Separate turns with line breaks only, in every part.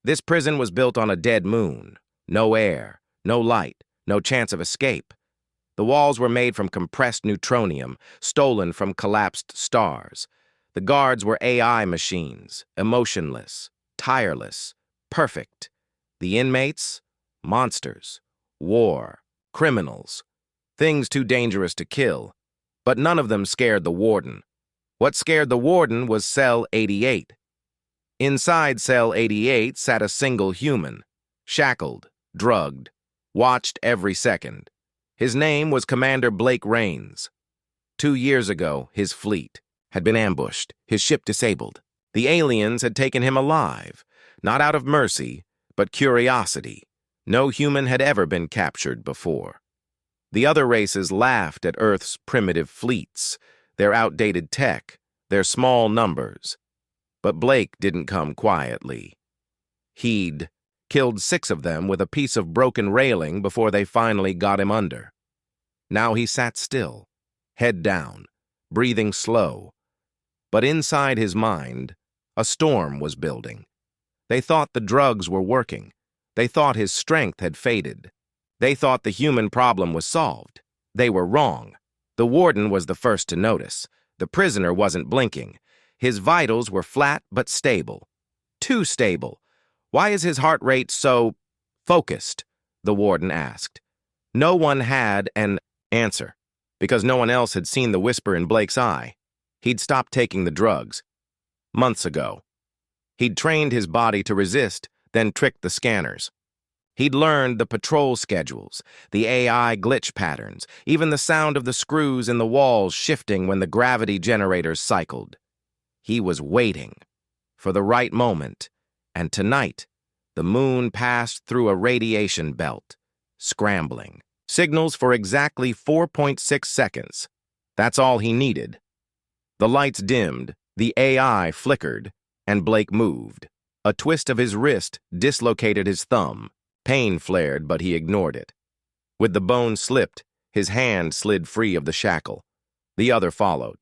This prison was built on a dead moon. No air, no light, no chance of escape. The walls were made from compressed neutronium, stolen from collapsed stars. The guards were AI machines, emotionless, tireless, perfect. The inmates? Monsters, war, criminals, things too dangerous to kill. But none of them scared the warden. What scared the warden was Cell 88. Inside Cell 88 sat a single human, shackled, drugged, watched every second. His name was Commander Blake Rains. 2 years ago, his fleet had been ambushed, his ship disabled. The aliens had taken him alive, not out of mercy, but curiosity. No human had ever been captured before. The other races laughed at Earth's primitive fleets, their outdated tech, their small numbers. But Blake didn't come quietly. He'd killed 6 of them with a piece of broken railing before they finally got him under. Now he sat still, head down, breathing slow. But inside his mind, a storm was building. They thought the drugs were working. They thought his strength had faded. They thought the human problem was solved. They were wrong. The warden was the first to notice. The prisoner wasn't blinking. His vitals were flat but stable. Too stable. Why is his heart rate so focused? The warden asked. No one had an answer, because no one else had seen the whisper in Blake's eye. He'd stopped taking the drugs months ago. He'd trained his body to resist, then tricked the scanners. He'd learned the patrol schedules, the AI glitch patterns, even the sound of the screws in the walls shifting when the gravity generators cycled. He was waiting for the right moment, and tonight, the moon passed through a radiation belt, scrambling. Signals for exactly 4.6 seconds. That's all he needed. The lights dimmed, the AI flickered, and Blake moved. A twist of his wrist dislocated his thumb. Pain flared, but he ignored it. With the bone slipped, his hand slid free of the shackle. The other followed.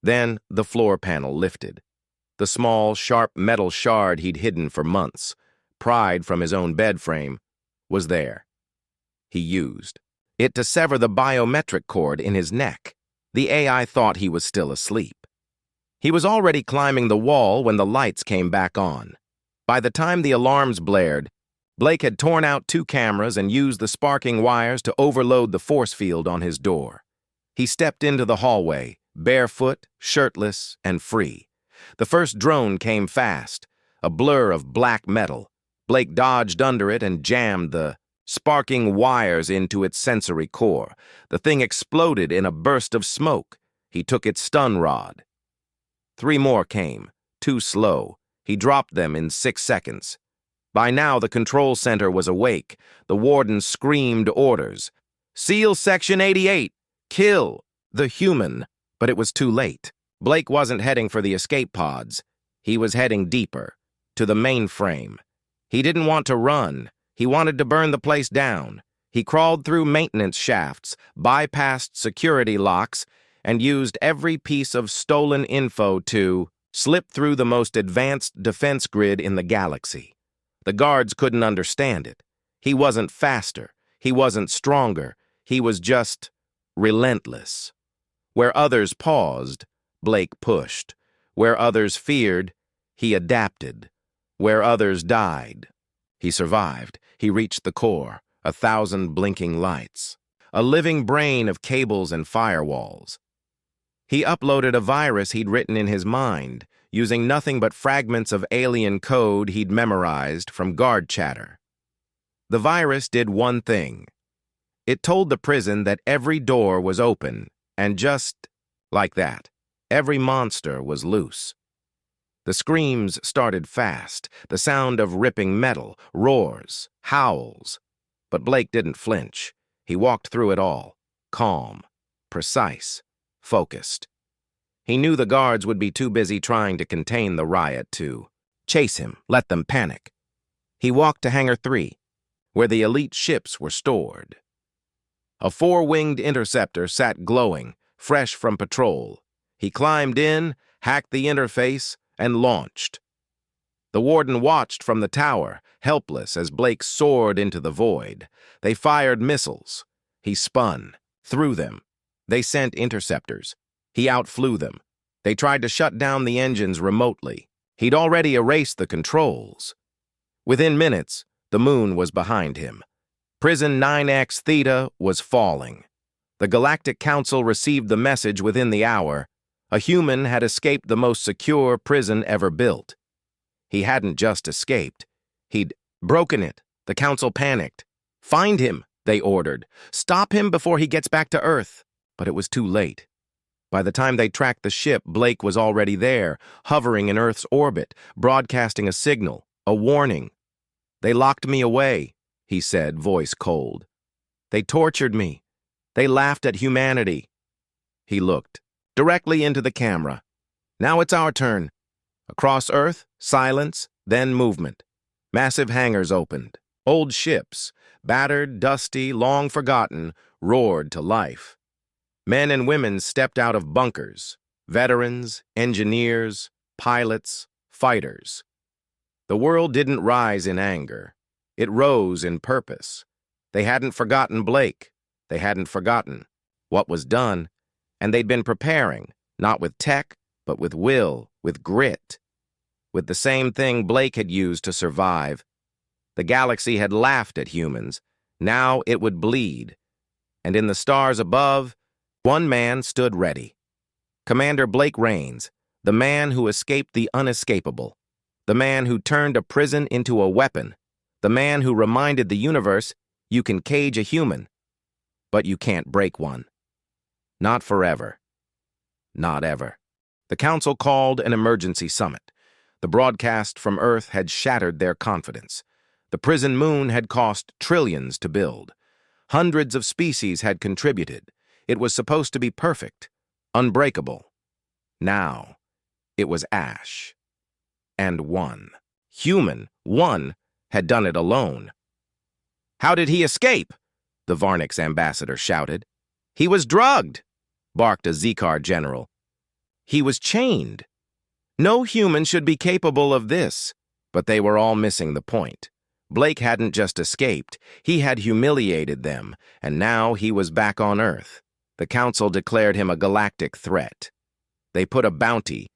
Then the floor panel lifted. The small, sharp metal shard he'd hidden for months, pried from his own bed frame, was there. He used it to sever the biometric cord in his neck. The AI thought he was still asleep. He was already climbing the wall when the lights came back on. By the time the alarms blared, Blake had torn out 2 cameras and used the sparking wires to overload the force field on his door. He stepped into the hallway, barefoot, shirtless, and free. The first drone came fast, a blur of black metal. Blake dodged under it and jammed the sparking wires into its sensory core. The thing exploded in a burst of smoke. He took its stun rod. 3 more came, too slow. He dropped them in 6 seconds. By now, the control center was awake. The warden screamed orders. Seal Section 88! Kill the human! But it was too late. Blake wasn't heading for the escape pods. He was heading deeper, to the mainframe. He didn't want to run. He wanted to burn the place down. He crawled through maintenance shafts, bypassed security locks, and used every piece of stolen info to slip through the most advanced defense grid in the galaxy. The guards couldn't understand it. He wasn't faster. He wasn't stronger. He was just relentless. Where others paused, Blake pushed. Where others feared, he adapted. Where others died, he survived. He reached the core, 1,000 blinking lights, a living brain of cables and firewalls. He uploaded a virus he'd written in his mind, using nothing but fragments of alien code he'd memorized from guard chatter. The virus did one thing. It told the prison that every door was open, and just like that, every monster was loose. The screams started fast, the sound of ripping metal, roars, howls. But Blake didn't flinch. He walked through it all, calm, precise, focused. He knew the guards would be too busy trying to contain the riot to chase him, let them panic. He walked to Hangar 3, where the elite ships were stored. A 4-winged interceptor sat glowing, fresh from patrol. He climbed in, hacked the interface, and launched. The warden watched from the tower, helpless as Blake soared into the void. They fired missiles. He spun, threw them. They sent interceptors. He outflew them. They tried to shut down the engines remotely. He'd already erased the controls. Within minutes, the moon was behind him. Prison 9X Theta was falling. The Galactic Council received the message within the hour. A human had escaped the most secure prison ever built. He hadn't just escaped. He'd broken it. The Council panicked. "Find him," they ordered. "Stop him before he gets back to Earth." But it was too late. By the time they tracked the ship, Blake was already there, hovering in Earth's orbit, broadcasting a signal, a warning. "They locked me away," he said, voice cold. "They tortured me. They laughed at humanity." He looked directly into the camera. "Now it's our turn." Across Earth, silence, then movement. Massive hangars opened. Old ships, battered, dusty, long forgotten, roared to life. Men and women stepped out of bunkers. Veterans, engineers, pilots, fighters. The world didn't rise in anger. It rose in purpose. They hadn't forgotten Blake. They hadn't forgotten what was done, and they'd been preparing, not with tech, but with will, with grit, with the same thing Blake had used to survive. The galaxy had laughed at humans. Now it would bleed. And in the stars above, one man stood ready. Commander Blake Rains, the man who escaped the unescapable, the man who turned a prison into a weapon, the man who reminded the universe, you can cage a human, but you can't break one. Not forever. Not ever. The Council called an emergency summit. The broadcast from Earth had shattered their confidence. The prison moon had cost trillions to build. Hundreds of species had contributed. It was supposed to be perfect, unbreakable. Now, it was ash. And one, human, one, had done it alone. "How did he escape?" the Varnix ambassador shouted. "He was drugged," barked a Zikar general. "He was chained. No human should be capable of this." But they were all missing the point. Blake hadn't just escaped. He had humiliated them, and now he was back on Earth. The Council declared him a galactic threat. They put a bounty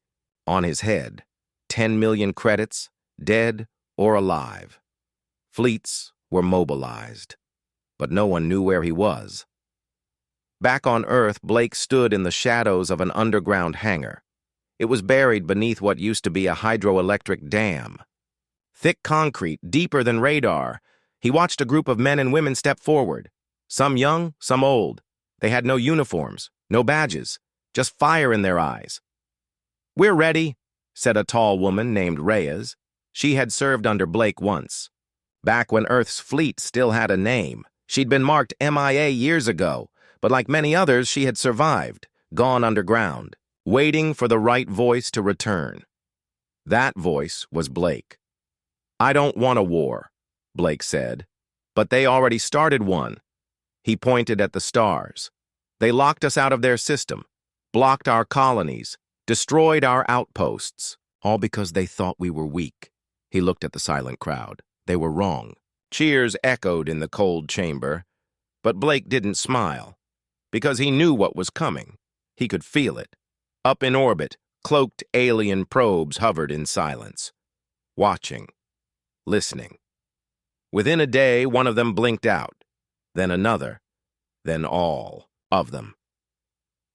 on his head. 10 million credits, dead or alive. Fleets were mobilized, but no one knew where he was. Back on Earth, Blake stood in the shadows of an underground hangar. It was buried beneath what used to be a hydroelectric dam. Thick concrete, deeper than radar. He watched a group of men and women step forward. Some young, some old. They had no uniforms, no badges, just fire in their eyes. "We're ready," said a tall woman named Reyes. She had served under Blake once. Back when Earth's fleet still had a name. She'd been marked MIA years ago, but like many others, she had survived, gone underground, waiting for the right voice to return. That voice was Blake. "I don't want a war," Blake said, "but they already started one." He pointed at the stars. "They locked us out of their system, blocked our colonies, destroyed our outposts, all because they thought we were weak." He looked at the silent crowd. They were wrong. Cheers echoed in the cold chamber, but Blake didn't smile, because he knew what was coming. He could feel it. Up in orbit, cloaked alien probes hovered in silence, watching, listening. Within a day, one of them blinked out, then another, then all of them.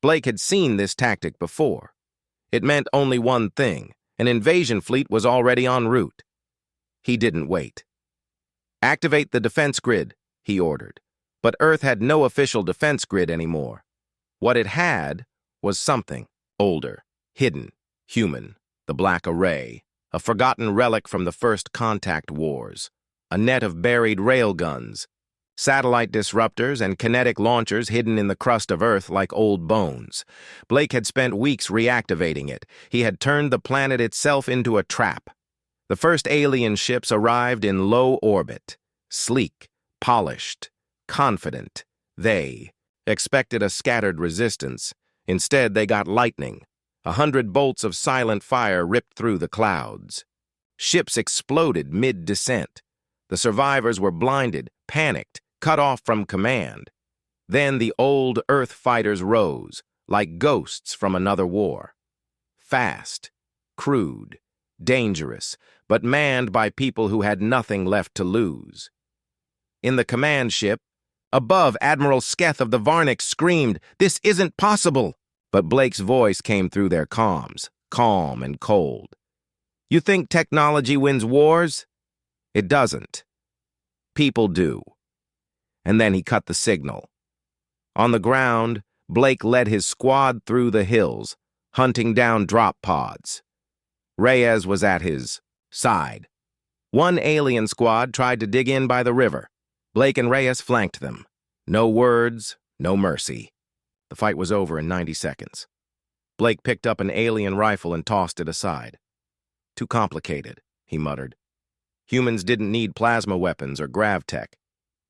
Blake had seen this tactic before. It meant only one thing: an invasion fleet was already en route. He didn't wait. "Activate the defense grid," he ordered. But Earth had no official defense grid anymore. What it had was something older, hidden, human, the Black Array, a forgotten relic from the first contact wars, a net of buried railguns, satellite disruptors and kinetic launchers hidden in the crust of Earth like old bones. Blake had spent weeks reactivating it. He had turned the planet itself into a trap. The first alien ships arrived in low orbit, sleek, polished, confident. They expected a scattered resistance. Instead, they got lightning. 100 bolts of silent fire ripped through the clouds. Ships exploded mid-descent. The survivors were blinded, panicked, cut off from command. Then the old Earth fighters rose, like ghosts from another war. Fast, crude, dangerous, but manned by people who had nothing left to lose. In the command ship, above, Admiral Sketh of the Varnick screamed, "This isn't possible!" But Blake's voice came through their comms, calm and cold. "You think technology wins wars? It doesn't. People do." And then he cut the signal. On the ground, Blake led his squad through the hills, hunting down drop pods. Reyes was at his side. One alien squad tried to dig in by the river. Blake and Reyes flanked them. No words, no mercy. The fight was over in 90 seconds. Blake picked up an alien rifle and tossed it aside. "Too complicated," he muttered. Humans didn't need plasma weapons or gravtech.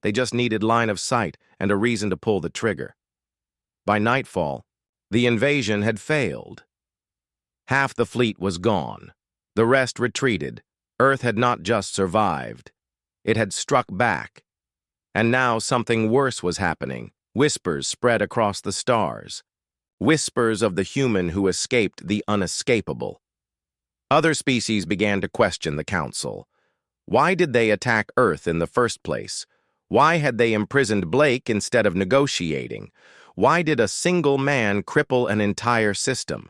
They just needed line of sight and a reason to pull the trigger. By nightfall, the invasion had failed. Half the fleet was gone. The rest retreated. Earth had not just survived. It had struck back. And now something worse was happening. Whispers spread across the stars. Whispers of the human who escaped the unescapable. Other species began to question the Council. Why did they attack Earth in the first place? Why had they imprisoned Blake instead of negotiating? Why did a single man cripple an entire system?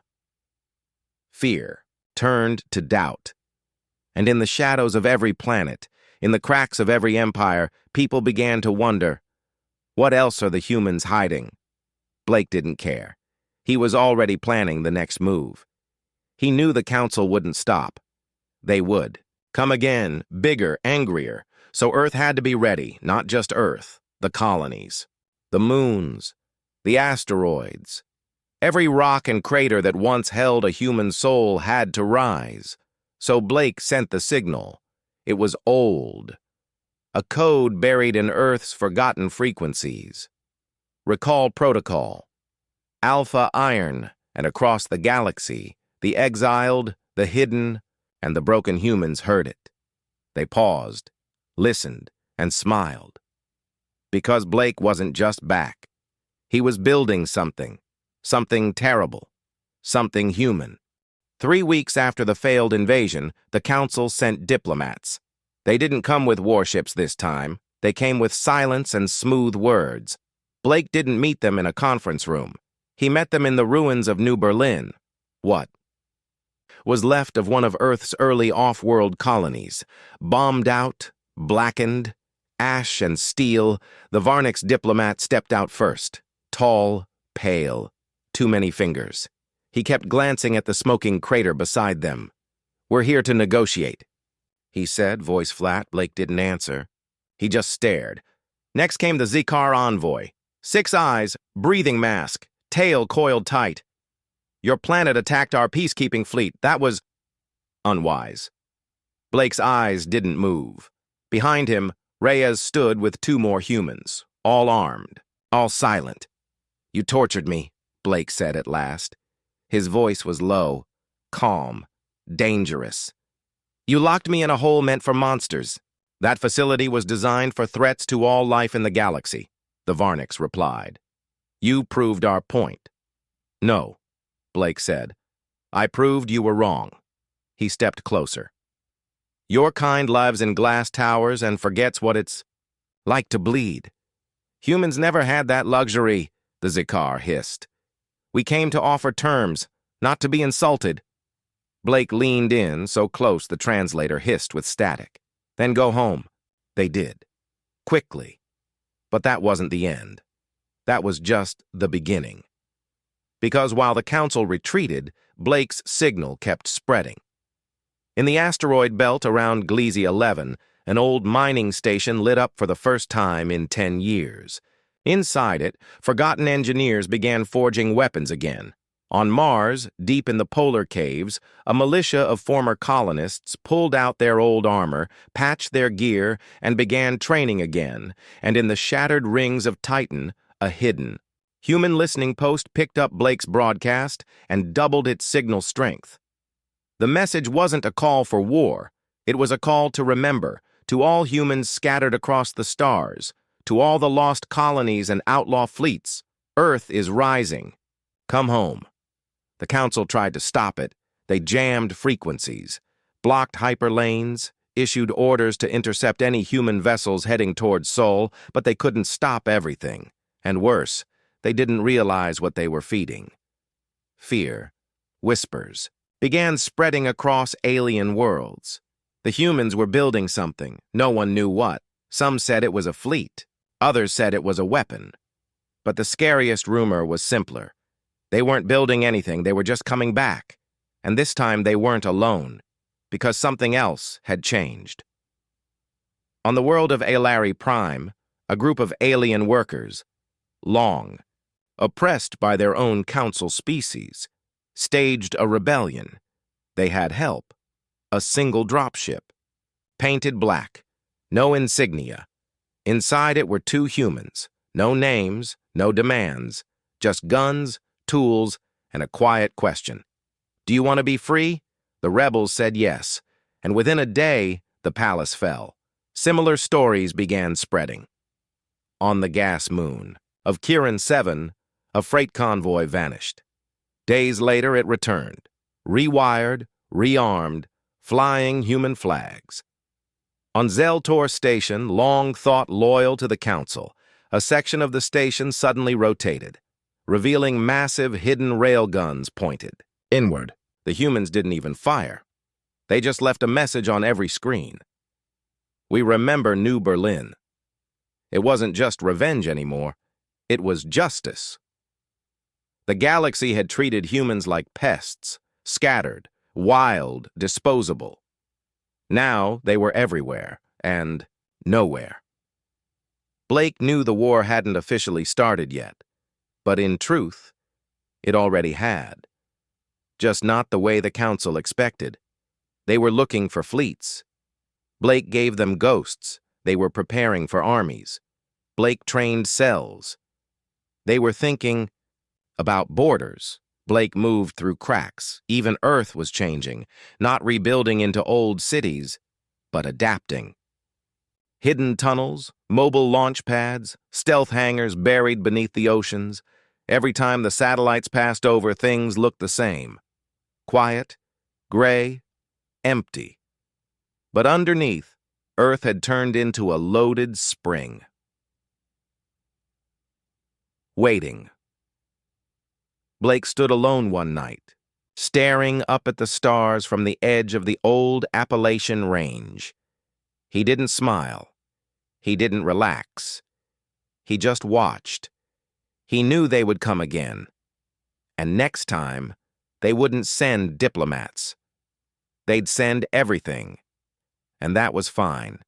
Fear turned to doubt. And in the shadows of every planet, in the cracks of every empire, people began to wonder, what else are the humans hiding? Blake didn't care. He was already planning the next move. He knew the Council wouldn't stop. They would. Come again, bigger, angrier. So Earth had to be ready, not just Earth, the colonies, the moons, the asteroids. Every rock and crater that once held a human soul had to rise. So Blake sent the signal. It was old. A code buried in Earth's forgotten frequencies. Recall protocol. Alpha Iron, and across the galaxy, the exiled, the hidden, and the broken humans heard it. They paused, listened, and smiled. Because Blake wasn't just back. He was building something. Something terrible. Something human. 3 weeks after the failed invasion, the Council sent diplomats. They didn't come with warships this time. They came with silence and smooth words. Blake didn't meet them in a conference room. He met them in the ruins of New Berlin. What was left of one of Earth's early off-world colonies? Bombed out, blackened, ash and steel, the Varnick's diplomat stepped out first. Tall, pale, too many fingers. He kept glancing at the smoking crater beside them. "We're here to negotiate," he said, voice flat. Blake didn't answer. He just stared. Next came the Zikar envoy. 6 eyes, breathing mask, tail coiled tight. "Your planet attacked our peacekeeping fleet. That was unwise." Blake's eyes didn't move. Behind him, Reyes stood with 2 more humans, all armed, all silent. "You tortured me," Blake said at last. His voice was low, calm, dangerous. "You locked me in a hole meant for monsters. That facility was designed for threats to all life in the galaxy," the Varnicks replied. "You proved our point." "No," Blake said. "I proved you were wrong." He stepped closer. "Your kind lives in glass towers and forgets what it's like to bleed. Humans never had that luxury," the Zikar hissed. "We came to offer terms, not to be insulted." Blake leaned in, so close the translator hissed with static. "Then go home." They did. Quickly. But that wasn't the end. That was just the beginning. Because while the Council retreated, Blake's signal kept spreading. In the asteroid belt around Gliese 11, an old mining station lit up for the first time in 10 years. Inside it, forgotten engineers began forging weapons again. On Mars, deep in the polar caves, a militia of former colonists pulled out their old armor, patched their gear, and began training again. And in the shattered rings of Titan, a hidden human listening post picked up Blake's broadcast and doubled its signal strength. The message wasn't a call for war. It was a call to remember, to all humans scattered across the stars, to all the lost colonies and outlaw fleets. Earth is rising. Come home. The Council tried to stop it. They jammed frequencies, blocked hyperlanes, issued orders to intercept any human vessels heading towards Sol, but they couldn't stop everything. And worse, they didn't realize what they were feeding. Fear, whispers, began spreading across alien worlds. The humans were building something, no one knew what. Some said it was a fleet, others said it was a weapon. But the scariest rumor was simpler. They weren't building anything, they were just coming back. And this time they weren't alone, because something else had changed. On the world of Alari Prime, a group of alien workers, long, oppressed by their own council species, staged a rebellion. They had help. A single dropship, painted black, no insignia. Inside it were two humans, no names, no demands, just guns, tools, and a quiet question. Do you want to be free? The rebels said yes, and within a day, the palace fell. Similar stories began spreading. On the gas moon of Kiran 7, a freight convoy vanished. Days later, it returned, rewired, rearmed, flying human flags. On Zeltor Station, long thought loyal to the Council, a section of the station suddenly rotated, revealing massive hidden railguns pointed inward. The humans didn't even fire. They just left a message on every screen. We remember New Berlin. It wasn't just revenge anymore. It was justice. The galaxy had treated humans like pests, scattered, wild, disposable. Now they were everywhere and nowhere. Blake knew the war hadn't officially started yet, but in truth, it already had. Just not the way the Council expected. They were looking for fleets. Blake gave them ghosts. They were preparing for armies. Blake trained cells. They were thinking about borders. Blake moved through cracks. Even Earth was changing, not rebuilding into old cities, but adapting. Hidden tunnels, mobile launch pads, stealth hangars buried beneath the oceans. Every time the satellites passed over, things looked the same. Quiet, gray, empty. But underneath, Earth had turned into a loaded spring. Waiting. Blake stood alone one night, staring up at the stars from the edge of the old Appalachian Range. He didn't smile. He didn't relax. He just watched. He knew they would come again. And next time, they wouldn't send diplomats. They'd send everything. And that was fine.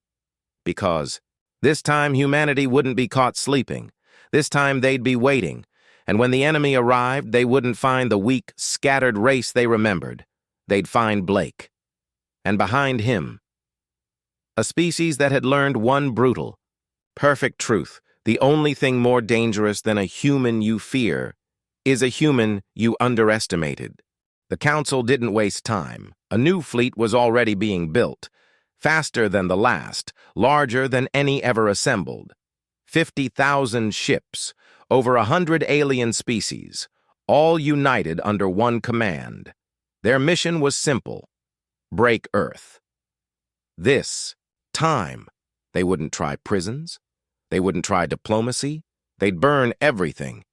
Because this time humanity wouldn't be caught sleeping. This time they'd be waiting. And when the enemy arrived, they wouldn't find the weak, scattered race they remembered. They'd find Blake. And behind him, a species that had learned one brutal, perfect truth: the only thing more dangerous than a human you fear is a human you underestimated. The Council didn't waste time. A new fleet was already being built, faster than the last, larger than any ever assembled. 50,000 ships, over 100 alien species, all united under one command. Their mission was simple: break Earth. This time, they wouldn't try prisons. They wouldn't try diplomacy. They'd burn everything.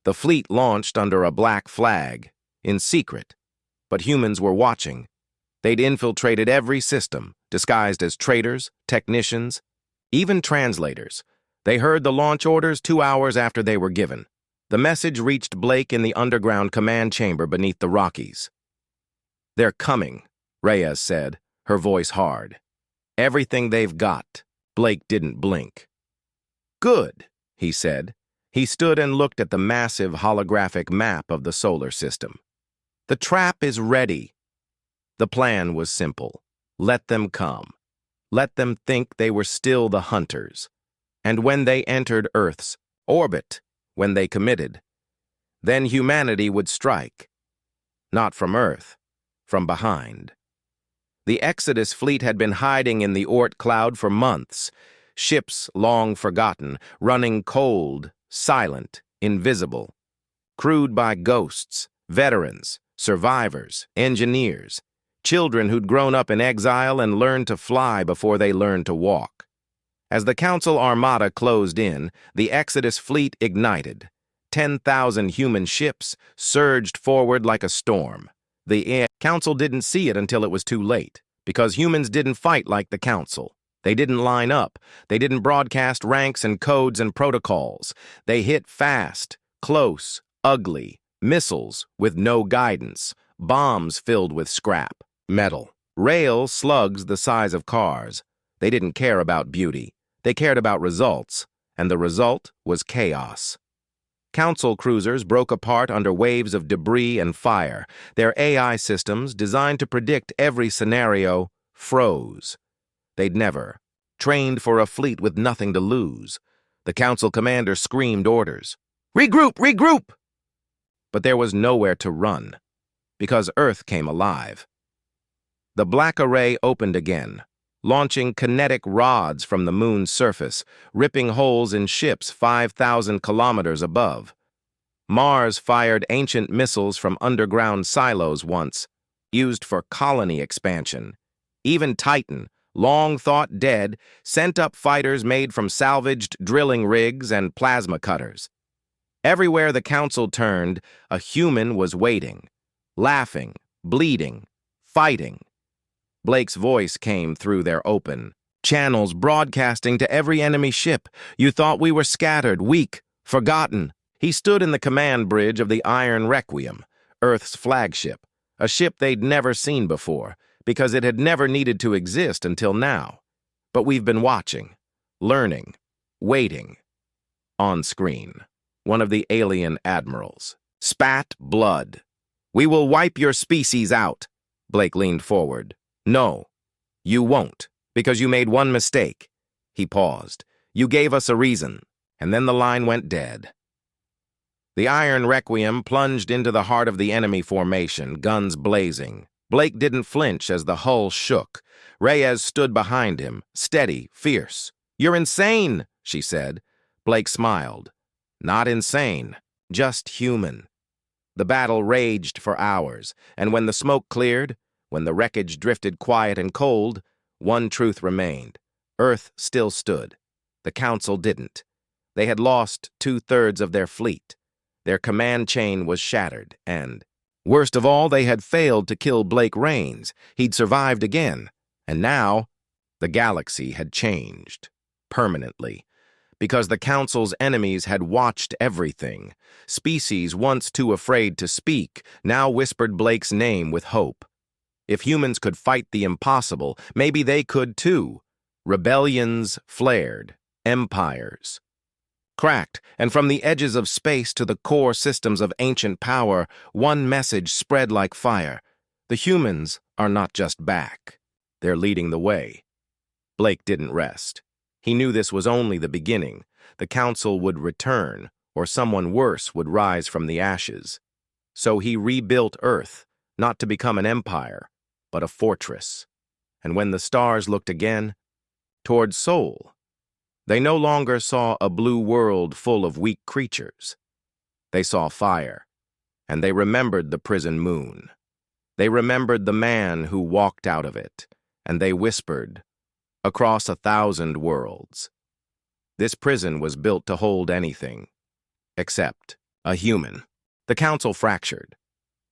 The fleet launched under a black flag, in secret. But humans were watching. They'd infiltrated every system, disguised as traders, technicians, even translators. They heard the launch orders 2 hours after they were given. The message reached Blake in the underground command chamber beneath the Rockies. "They're coming," Reyes said, her voice hard. "Everything they've got." Blake didn't blink. "Good," he said. He stood and looked at the massive holographic map of the solar system. "The trap is ready." The plan was simple. Let them come. Let them think they were still the hunters. And when they entered Earth's orbit, when they committed, then humanity would strike. Not from Earth, from behind. The Exodus fleet had been hiding in the Oort cloud for months, ships long forgotten, running cold, silent, invisible, crewed by ghosts, veterans, survivors, engineers, children who'd grown up in exile and learned to fly before they learned to walk. As the Council Armada closed in, the Exodus fleet ignited. 10,000 human ships surged forward like a storm. The Council didn't see it until it was too late, because humans didn't fight like the Council. They didn't line up. They didn't broadcast ranks and codes and protocols. They hit fast, close, ugly, missiles with no guidance, bombs filled with scrap, metal, rail slugs the size of cars. They didn't care about beauty. They cared about results, and the result was chaos. Council cruisers broke apart under waves of debris and fire. Their AI systems, designed to predict every scenario, froze. They'd never trained for a fleet with nothing to lose. The Council commander screamed orders. "Regroup! Regroup!" But there was nowhere to run, because Earth came alive. The Black Array opened again, launching kinetic rods from the moon's surface, ripping holes in ships 5,000 kilometers above. Mars fired ancient missiles from underground silos once, used for colony expansion. Even Titan, long thought dead, sent up fighters made from salvaged drilling rigs and plasma cutters. Everywhere the Council turned, a human was waiting, laughing, bleeding, fighting. Blake's voice came through their open channels, broadcasting to every enemy ship. "You thought we were scattered, weak, forgotten." He stood in the command bridge of the Iron Requiem, Earth's flagship, a ship they'd never seen before, because it had never needed to exist until now. But we've been watching, learning, waiting. On screen, one of the alien admirals spat blood. "We will wipe your species out." Blake leaned forward. "No, you won't, because you made one mistake." He paused. "You gave us a reason," and then the line went dead. The Iron Requiem plunged into the heart of the enemy formation, guns blazing. Blake didn't flinch as the hull shook. Reyes stood behind him, steady, fierce. "You're insane," she said. Blake smiled. "Not insane, just human." The battle raged for hours, and when the smoke cleared, when the wreckage drifted quiet and cold, one truth remained. Earth still stood. The Council didn't. They had lost 2/3 of their fleet. Their command chain was shattered, and, worst of all, they had failed to kill Blake Rains. He'd survived again. And now, the galaxy had changed. Permanently. Because the Council's enemies had watched everything. Species once too afraid to speak now whispered Blake's name with hope. If humans could fight the impossible, maybe they could too. Rebellions flared. Empires cracked, and from the edges of space to the core systems of ancient power, one message spread like fire. The humans are not just back. They're leading the way. Blake didn't rest. He knew this was only the beginning. The Council would return, or someone worse would rise from the ashes. So he rebuilt Earth, not to become an empire, but a fortress. And when the stars looked again, toward Sol, they no longer saw a blue world full of weak creatures. They saw fire, and they remembered the prison moon. They remembered the man who walked out of it, and they whispered, "Across 1,000 worlds." This prison was built to hold anything, except a human. The Council fractured.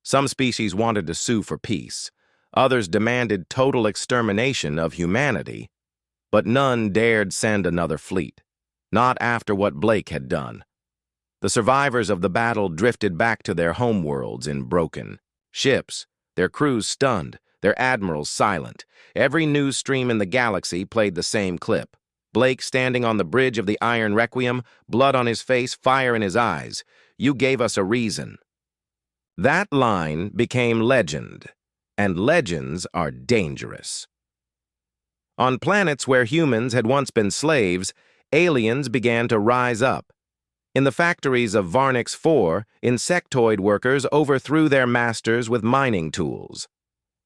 Some species wanted to sue for peace. Others demanded total extermination of humanity. But none dared send another fleet, not after what Blake had done. The survivors of the battle drifted back to their homeworlds in broken ships, their crews stunned, their admirals silent. Every news stream in the galaxy played the same clip. Blake standing on the bridge of the Iron Requiem, blood on his face, fire in his eyes. "You gave us a reason." That line became legend, and legends are dangerous. On planets where humans had once been slaves, aliens began to rise up. In the factories of Varnix 4, insectoid workers overthrew their masters with mining tools.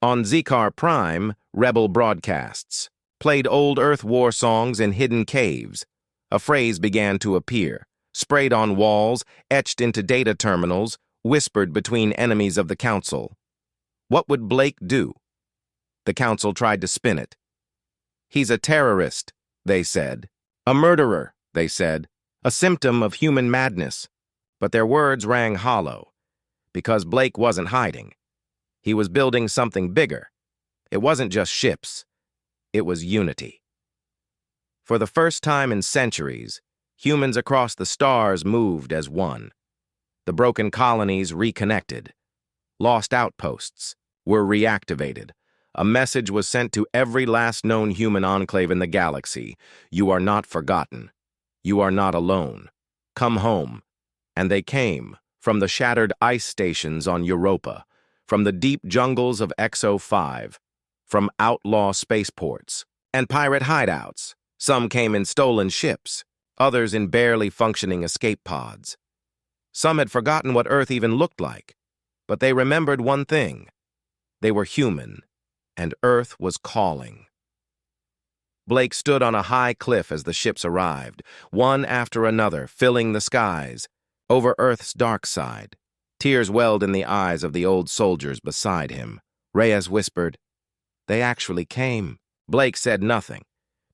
On Zikar Prime, rebel broadcasts, played old Earth war songs in hidden caves. A phrase began to appear, sprayed on walls, etched into data terminals, whispered between enemies of the Council. What would Blake do? The Council tried to spin it. He's a terrorist, they said. A murderer, they said. A symptom of human madness. But their words rang hollow, because Blake wasn't hiding. He was building something bigger. It wasn't just ships. It was unity. For the first time in centuries, humans across the stars moved as one. The broken colonies reconnected. Lost outposts were reactivated. A message was sent to every last known human enclave in the galaxy. You are not forgotten. You are not alone. Come home. And they came, from the shattered ice stations on Europa, from the deep jungles of XO5, from outlaw spaceports, and pirate hideouts. Some came in stolen ships, others in barely functioning escape pods. Some had forgotten what Earth even looked like, but they remembered one thing. They were human, and Earth was calling. Blake stood on a high cliff as the ships arrived, one after another, filling the skies. Over Earth's dark side, tears welled in the eyes of the old soldiers beside him. Reyes whispered, "They actually came." Blake said nothing,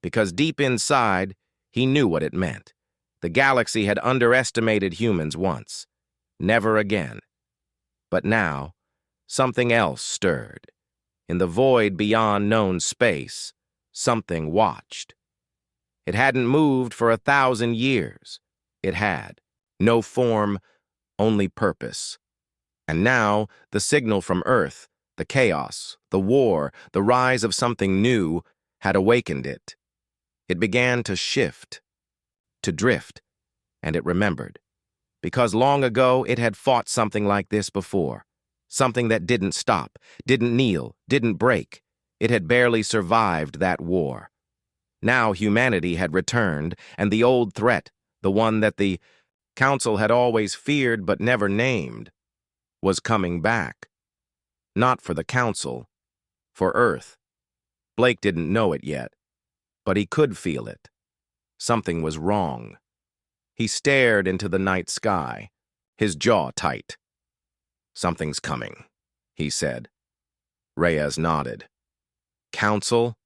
because deep inside, he knew what it meant. The galaxy had underestimated humans once. Never again. But now, something else stirred. In the void beyond known space, something watched. It hadn't moved for 1,000 years. It had. No form, only purpose. And now, the signal from Earth, the chaos, the war, the rise of something new, had awakened it. It began to shift, to drift, and it remembered. Because long ago, it had fought something like this before. Something that didn't stop, didn't kneel, didn't break. It had barely survived that war. Now humanity had returned, and the old threat, the one that the Council had always feared but never named, was coming back. Not for the Council, for Earth. Blake didn't know it yet, but he could feel it. Something was wrong. He stared into the night sky, his jaw tight. "Something's coming," he said. Reyes nodded. "Council?"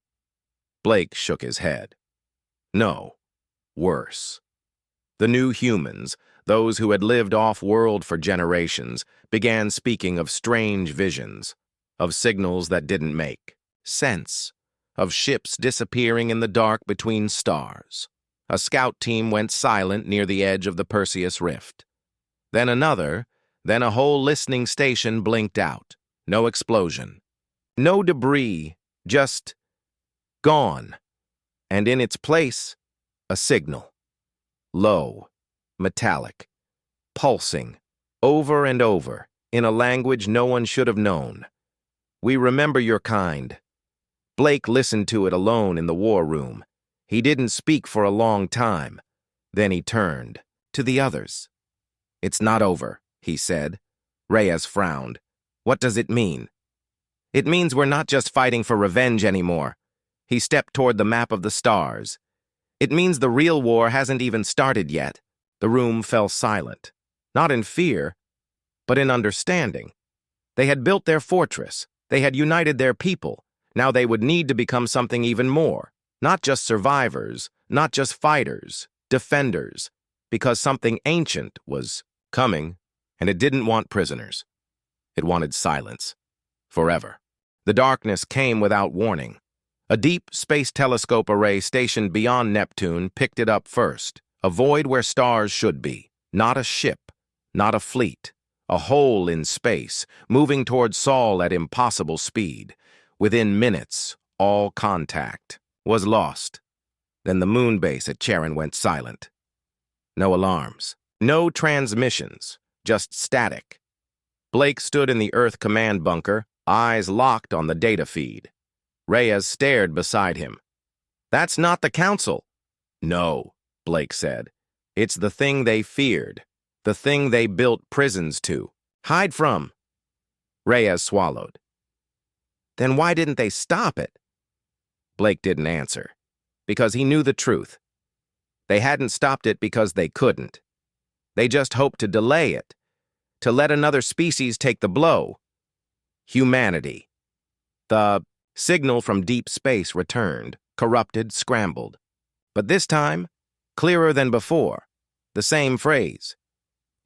Blake shook his head. No, worse. The new humans, those who had lived off-world for generations, began speaking of strange visions, of signals that didn't make sense, of ships disappearing in the dark between stars. A scout team went silent near the edge of the Perseus Rift. Then another, then a whole listening station blinked out. No explosion. No debris, just gone. And in its place, a signal. Low, metallic, pulsing, over and over, in a language no one should have known. "We remember your kind." Blake listened to it alone in the war room. He didn't speak for a long time. Then he turned to the others. "It's not over," he said. Reyes frowned. "What does it mean?" "It means we're not just fighting for revenge anymore." He stepped toward the map of the stars. "It means the real war hasn't even started yet." The room fell silent. Not in fear, but in understanding. They had built their fortress. They had united their people. Now they would need to become something even more. Not just survivors, not just fighters, defenders. Because something ancient was coming, and it didn't want prisoners. It wanted silence. Forever. The darkness came without warning. A deep space telescope array stationed beyond Neptune picked it up first. A void where stars should be. Not a ship, not a fleet. A hole in space, moving toward Sol at impossible speed. Within minutes, all contact was lost. Then the moon base at Charon went silent. No alarms. No transmissions. Just static. Blake stood in the Earth command bunker, eyes locked on the data feed. Reyes stared beside him. "That's not the Council." "No," Blake said. "It's the thing they feared. The thing they built prisons to. Hide from." Reyes swallowed. "Then why didn't they stop it?" Blake didn't answer, because he knew the truth. They hadn't stopped it because they couldn't. They just hoped to delay it, to let another species take the blow. Humanity. The signal from deep space returned, corrupted, scrambled. But this time, clearer than before, the same phrase.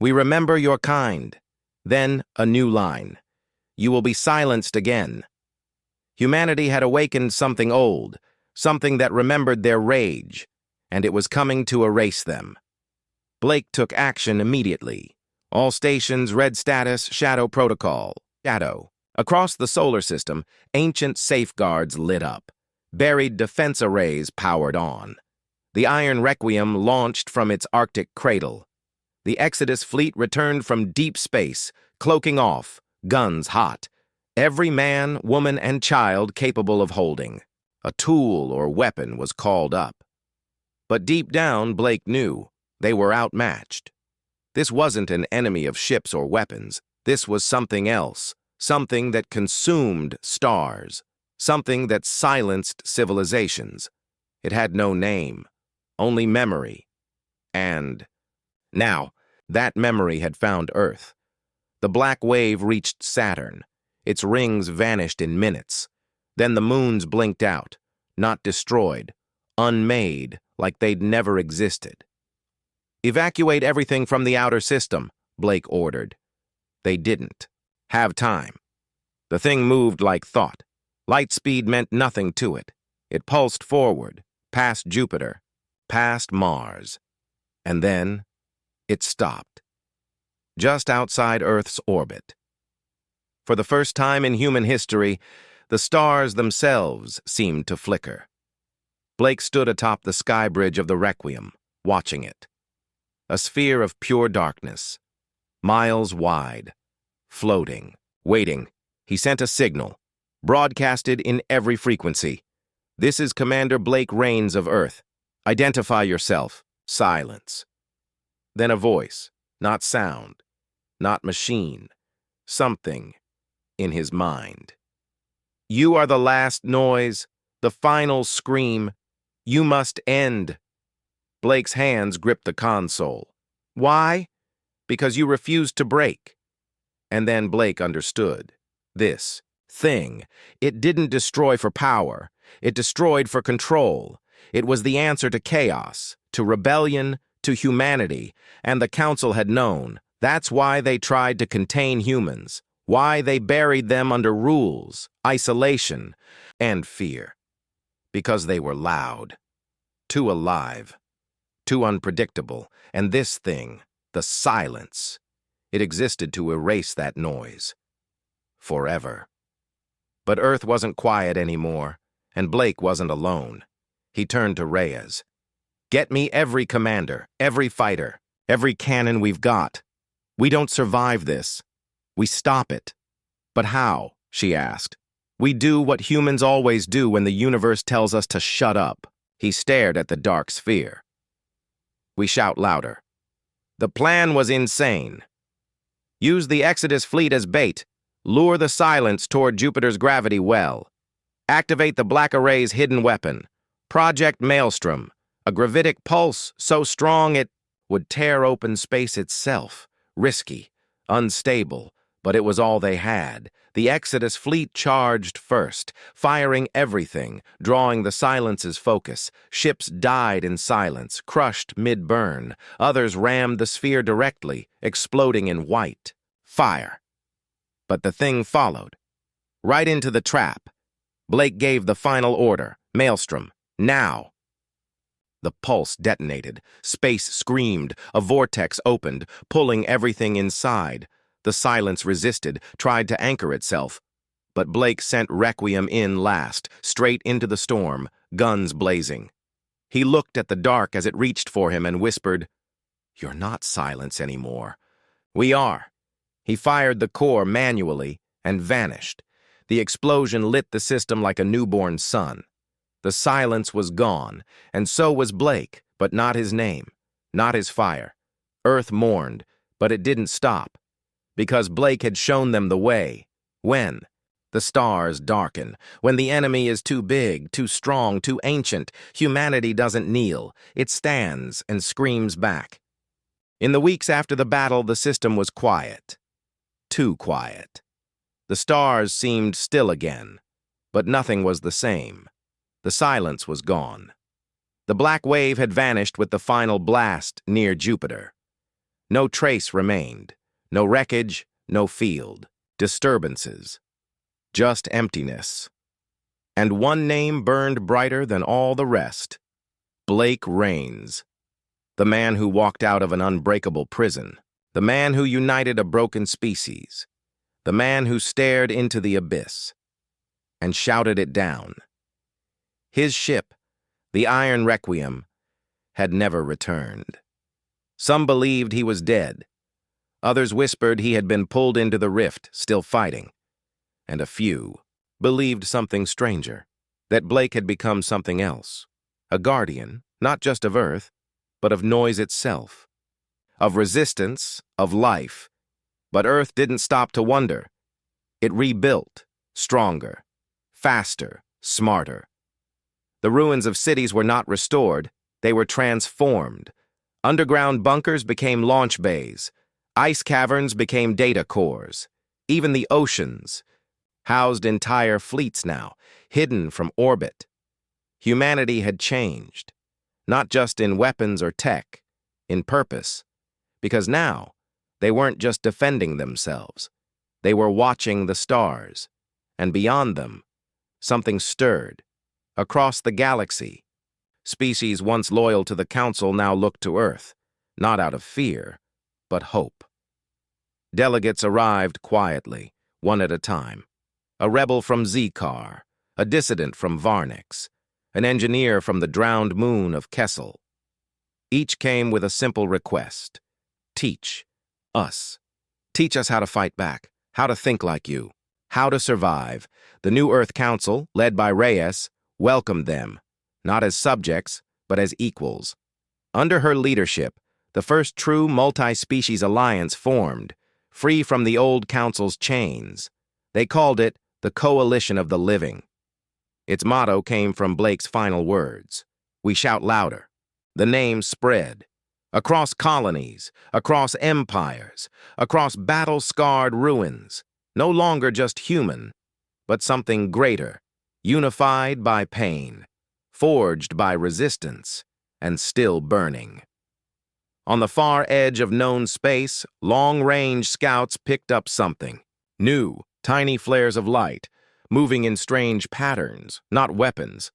We remember your kind. Then a new line. You will be silenced again. Humanity had awakened something old, something that remembered their rage, and it was coming to erase them. Blake took action immediately. All stations, red status, shadow protocol. Shadow. Across the solar system, ancient safeguards lit up. Buried defense arrays powered on. The Iron Requiem launched from its Arctic cradle. The Exodus fleet returned from deep space, cloaking off, guns hot. Every man, woman, and child capable of holding. A tool or weapon was called up. But deep down, Blake knew they were outmatched. This wasn't an enemy of ships or weapons. This was something else, something that consumed stars, something that silenced civilizations. It had no name, only memory. And now, that memory had found Earth. The black wave reached Saturn. Its rings vanished in minutes. Then the moons blinked out, not destroyed, unmade, like they'd never existed. Evacuate everything from the outer system, Blake ordered. They didn't have time. The thing moved like thought. Light speed meant nothing to it. It pulsed forward, past Jupiter, past Mars. And then it stopped. Just outside Earth's orbit. For the first time in human history, the stars themselves seemed to flicker. Blake stood atop the sky bridge of the Requiem, watching it. A sphere of pure darkness, miles wide, floating, waiting. He sent a signal, broadcasted in every frequency. This is Commander Blake Rains of Earth. Identify yourself. Silence. Then a voice, not sound, not machine, something in his mind. You are the last noise, the final scream. You must end. Blake's hands gripped the console. Why? Because you refused to break. And then Blake understood. This thing, it didn't destroy for power. It destroyed for control. It was the answer to chaos, to rebellion, to humanity, and the Council had known. That's why they tried to contain humans, why they buried them under rules, isolation, and fear. Because they were loud, too alive, too unpredictable, and this thing, the silence, it existed to erase that noise. Forever. But Earth wasn't quiet anymore, and Blake wasn't alone. He turned to Reyes. Get me every commander, every fighter, every cannon we've got. We don't survive this. We stop it. But how? She asked. We do what humans always do when the universe tells us to shut up. He stared at the dark sphere. We shout louder. The plan was insane. Use the Exodus fleet as bait. Lure the silence toward Jupiter's gravity well. Activate the Black Array's hidden weapon, Project Maelstrom, a gravitic pulse so strong it would tear open space itself. Risky, unstable, but it was all they had. The Exodus fleet charged first, firing everything, drawing the silence's focus. Ships died in silence, crushed mid-burn. Others rammed the sphere directly, exploding in white fire. But the thing followed. Right into the trap. Blake gave the final order. Maelstrom, now. The pulse detonated. Space screamed. A vortex opened, pulling everything inside. The silence resisted, tried to anchor itself. But Blake sent Requiem in last, straight into the storm, guns blazing. He looked at the dark as it reached for him and whispered, You're not silence anymore. We are. He fired the core manually and vanished. The explosion lit the system like a newborn sun. The silence was gone, and so was Blake, but not his name, not his fire. Earth mourned, but it didn't stop, because Blake had shown them the way. When? The stars darken. When the enemy is too big, too strong, too ancient, humanity doesn't kneel. It stands and screams back. In the weeks after the battle, the system was quiet. Too quiet. The stars seemed still again, but nothing was the same. The silence was gone. The black wave had vanished with the final blast near Jupiter. No trace remained. No wreckage, no field. Disturbances. Just emptiness. And one name burned brighter than all the rest. Blake Rains. The man who walked out of an unbreakable prison. The man who united a broken species. The man who stared into the abyss and shouted it down. His ship, the Iron Requiem, had never returned. Some believed he was dead. Others whispered he had been pulled into the rift, still fighting. And a few believed something stranger, that Blake had become something else, a guardian, not just of Earth, but of noise itself, of resistance, of life. But Earth didn't stop to wonder. It rebuilt, stronger, faster, smarter. The ruins of cities were not restored, they were transformed. Underground bunkers became launch bays. Ice caverns became data cores. Even the oceans housed entire fleets now, hidden from orbit. Humanity had changed, not just in weapons or tech, in purpose. Because now, they weren't just defending themselves. They were watching the stars. And beyond them, something stirred. Across the galaxy, species once loyal to the Council now looked to Earth, not out of fear, but hope. Delegates arrived quietly, one at a time. A rebel from Zikar, a dissident from Varnix, an engineer from the drowned moon of Kessel. Each came with a simple request. Teach us. Teach us how to fight back, how to think like you, how to survive. The new Earth Council, led by Reyes, welcomed them, not as subjects, but as equals. Under her leadership, the first true multi-species alliance formed, free from the old Council's chains. They called it the Coalition of the Living. Its motto came from Blake's final words. We shout louder. The name spread. Across colonies, across empires, across battle-scarred ruins. No longer just human, but something greater. Unified by pain, forged by resistance, and still burning. On the far edge of known space, long-range scouts picked up something. New, tiny flares of light, moving in strange patterns, not weapons.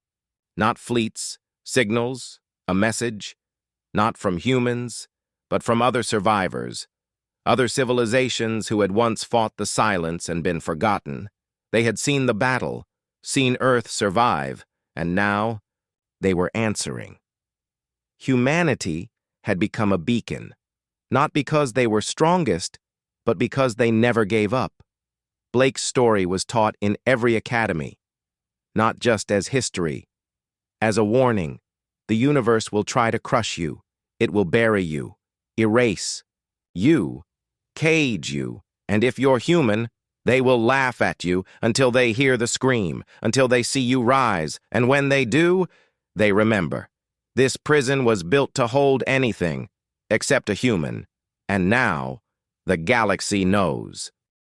Not fleets, signals, a message. Not from humans, but from other survivors. Other civilizations who had once fought the silence and been forgotten. They had seen the battle, seen Earth survive, and now they were answering. Humanity had become a beacon, not because they were strongest, but because they never gave up. Blake's story was taught in every academy, not just as history, as a warning. The universe will try to crush you. It will bury you, erase you, cage you, and if you're human, they will laugh at you until they hear the scream, until they see you rise, and when they do, they remember. This prison was built to hold anything, except a human, and now the galaxy knows.